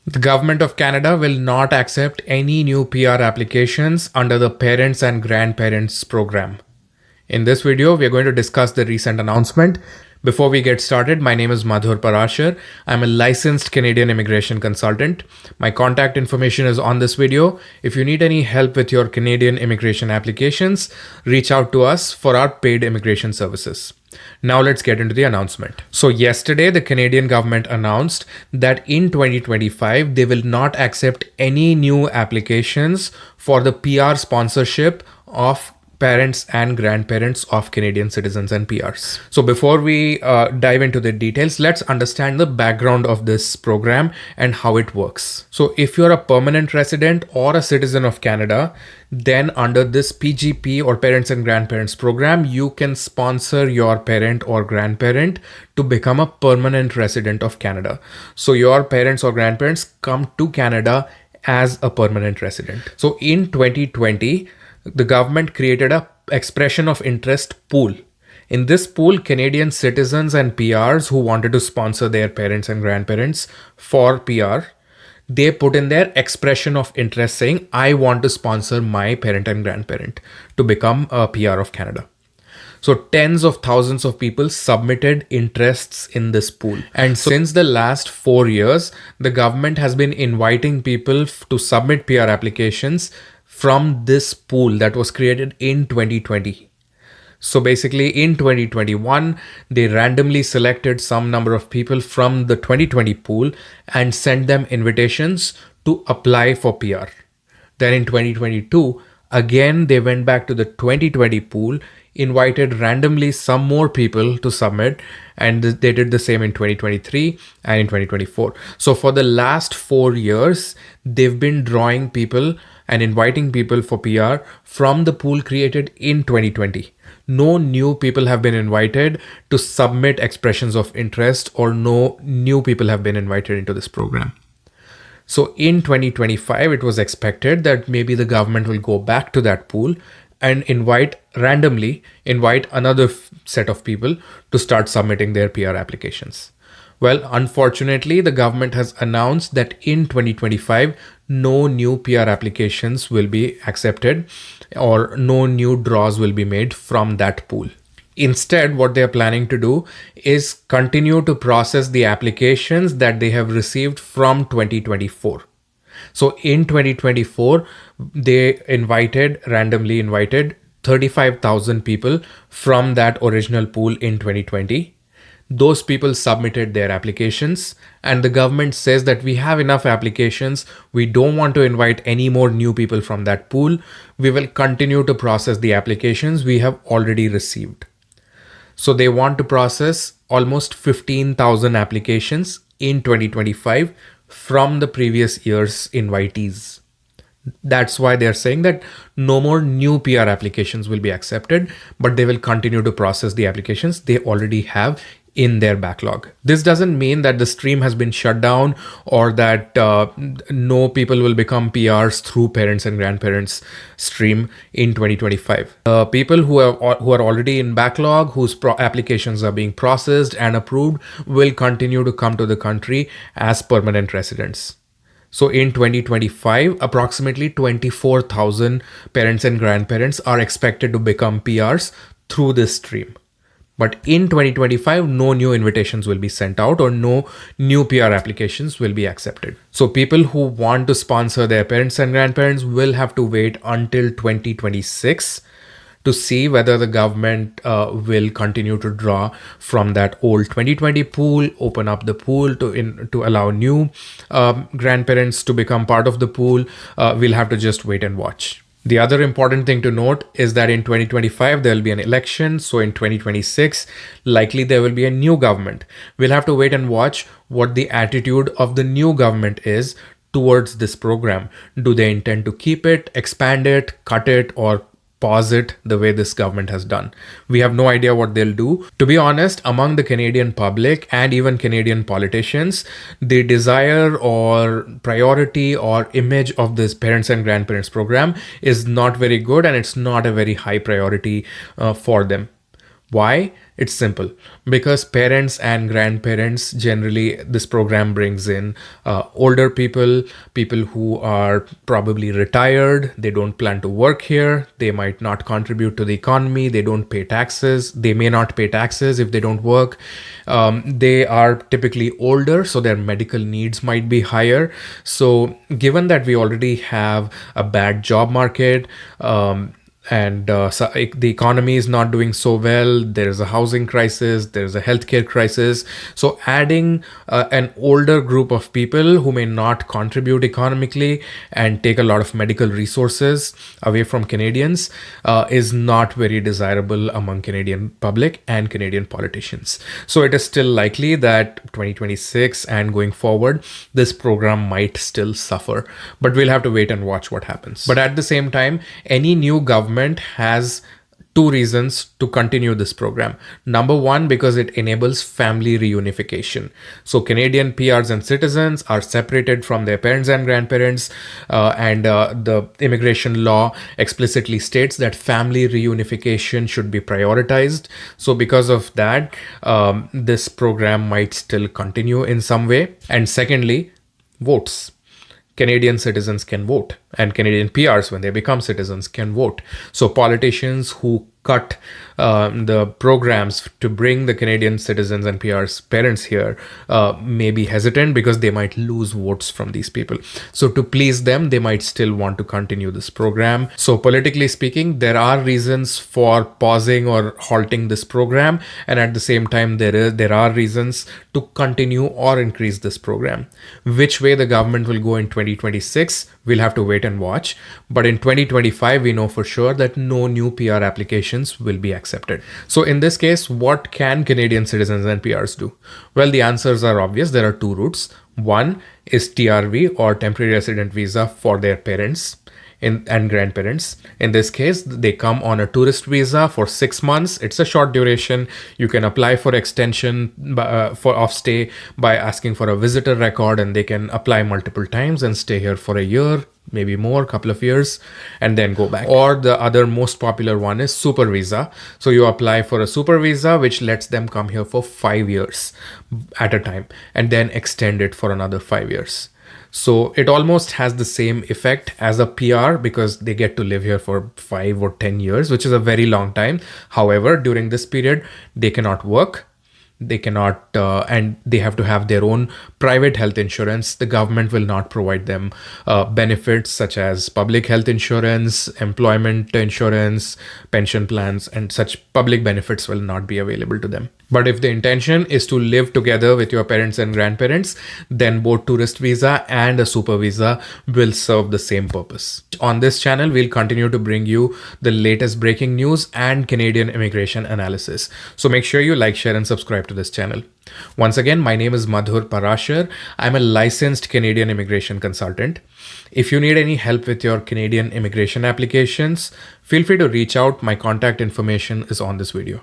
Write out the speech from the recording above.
The Government of Canada will not accept any new PR applications under the Parents and Grandparents program. In this video, we are going to discuss the recent announcement. Before we get started, my name is Madhur Parashar. I'm a licensed Canadian immigration consultant. My contact information is on this video. If you need any help with your Canadian immigration applications, reach out to us for our paid immigration services. Now let's get into the announcement. So yesterday, the Canadian government announced that in 2025, they will not accept any new applications for the PR sponsorship of parents and grandparents of Canadian citizens and PRs. So before we dive into the details, let's understand the background of this program and how it works. So if you're a permanent resident or a citizen of Canada, then under this PGP or Parents and Grandparents program, you can sponsor your parent or grandparent to become a permanent resident of Canada. So your parents or grandparents come to Canada as a permanent resident. So in 2020, the government created a expression of interest pool. In this pool, Canadian citizens and PRs who wanted to sponsor their parents and grandparents for PR, they put in their expression of interest saying, I want to sponsor my parent and grandparent to become a PR of Canada. So tens of thousands of people submitted interests in this pool. And since the last 4 years, the government has been inviting people to submit PR applications from this pool that was created in 2020. So basically in 2021, they randomly selected some number of people from the 2020 pool and sent them invitations to apply for PR. Then in 2022, again, they went back to the 2020 pool, invited randomly some more people to submit, and they did the same in 2023 and in 2024. So for the last 4 years, they've been drawing people and inviting people for PR from the pool created in 2020. No new people have been invited to submit expressions of interest, or no new people have been invited into this program. So in 2025, it was expected that maybe the government will go back to that pool and randomly invite another set of people to start submitting their PR applications. Well, unfortunately, the government has announced that in 2025, no new PR applications will be accepted or no new draws will be made from that pool. Instead, what they are planning to do is continue to process the applications that they have received from 2024. So in 2024, they randomly invited 35,000 people from that original pool in 2020. Those people submitted their applications, and the government says that we have enough applications. We don't want to invite any more new people from that pool. We will continue to process the applications we have already received. So they want to process almost 15,000 applications in 2025 from the previous year's invitees. That's why they're saying that no more new PR applications will be accepted, but they will continue to process the applications they already have in their backlog. This doesn't mean that the stream has been shut down or that no people will become PRs through parents and grandparents stream in 2025. People who are already in backlog, whose applications are being processed and approved, will continue to come to the country as permanent residents. So in 2025, approximately 24,000 parents and grandparents are expected to become PRs through this stream. But in 2025, no new invitations will be sent out or no new PR applications will be accepted. So people who want to sponsor their parents and grandparents will have to wait until 2026 to see whether the government will continue to draw from that old 2020 pool, open up the pool to allow new grandparents to become part of the pool. We'll have to just wait and watch. The other important thing to note is that in 2025, there will be an election. So in 2026, likely there will be a new government. We'll have to wait and watch what the attitude of the new government is towards this program. Do they intend to keep it, expand it, cut it, or pause it the way this government has done? We have no idea what they'll do. To be honest, among the Canadian public and even Canadian politicians, the desire or priority or image of this parents and grandparents program is not very good, and it's not a very high priority for them. Why? It's simple. Because parents and grandparents, generally, this program brings in older people, people who are probably retired. They don't plan to work here. They might not contribute to the economy. They don't pay taxes. They may not pay taxes if they don't work. They are typically older, so their medical needs might be higher. So, given that we already have a bad job market, the economy is not doing so well. There is a housing crisis, there is a healthcare crisis. So adding an older group of people who may not contribute economically and take a lot of medical resources away from Canadians is not very desirable among Canadian public and Canadian politicians. So it is still likely that 2026 and going forward, this program might still suffer, but we'll have to wait and watch what happens. But at the same time, any new government has two reasons to continue this program. Number one, because it enables family reunification. So Canadian PRs and citizens are separated from their parents and grandparents, and the immigration law explicitly states that family reunification should be prioritized. So because of that, this program might still continue in some way. And secondly, votes. Canadian citizens can vote, and Canadian PRs, when they become citizens, can vote. So politicians who cut the programs to bring the Canadian citizens and PRs parents here may be hesitant because they might lose votes from these people. So to please them, they might still want to continue this program. So politically speaking, there are reasons for pausing or halting this program, and at the same time, there are reasons to continue or increase this program. Which way the government will go in 2026, we'll have to wait and watch. But in 2025, we know for sure that no new PR applications will be accepted. So in this case, what can Canadian citizens and PRs do? Well, the answers are obvious. There are two routes. One is TRV, or temporary resident visa, for their parents and grandparents. In this case, they come on a tourist visa for 6 months. It's a short duration. You can apply for extension of stay by asking for a visitor record, and they can apply multiple times and stay here for a year, maybe more, couple of years, and then go back. Or the other most popular one is super visa. So you apply for a super visa, which lets them come here for 5 years at a time, and then extend it for another 5 years. So it almost has the same effect as a PR because they get to live here for 5 or 10 years, which is a very long time. However, during this period, they cannot work. They cannot, and they have to have their own private health insurance. The government will not provide them benefits such as public health insurance, employment insurance, pension plans, and such public benefits will not be available to them. But if the intention is to live together with your parents and grandparents, then both tourist visa and a super visa will serve the same purpose. On this channel, we'll continue to bring you the latest breaking news and Canadian immigration analysis. So make sure you like, share, and subscribe to this channel. Once again, my name is Madhur Parashar. I'm a licensed Canadian immigration consultant. If you need any help with your Canadian immigration applications, feel free to reach out. My contact information is on this video.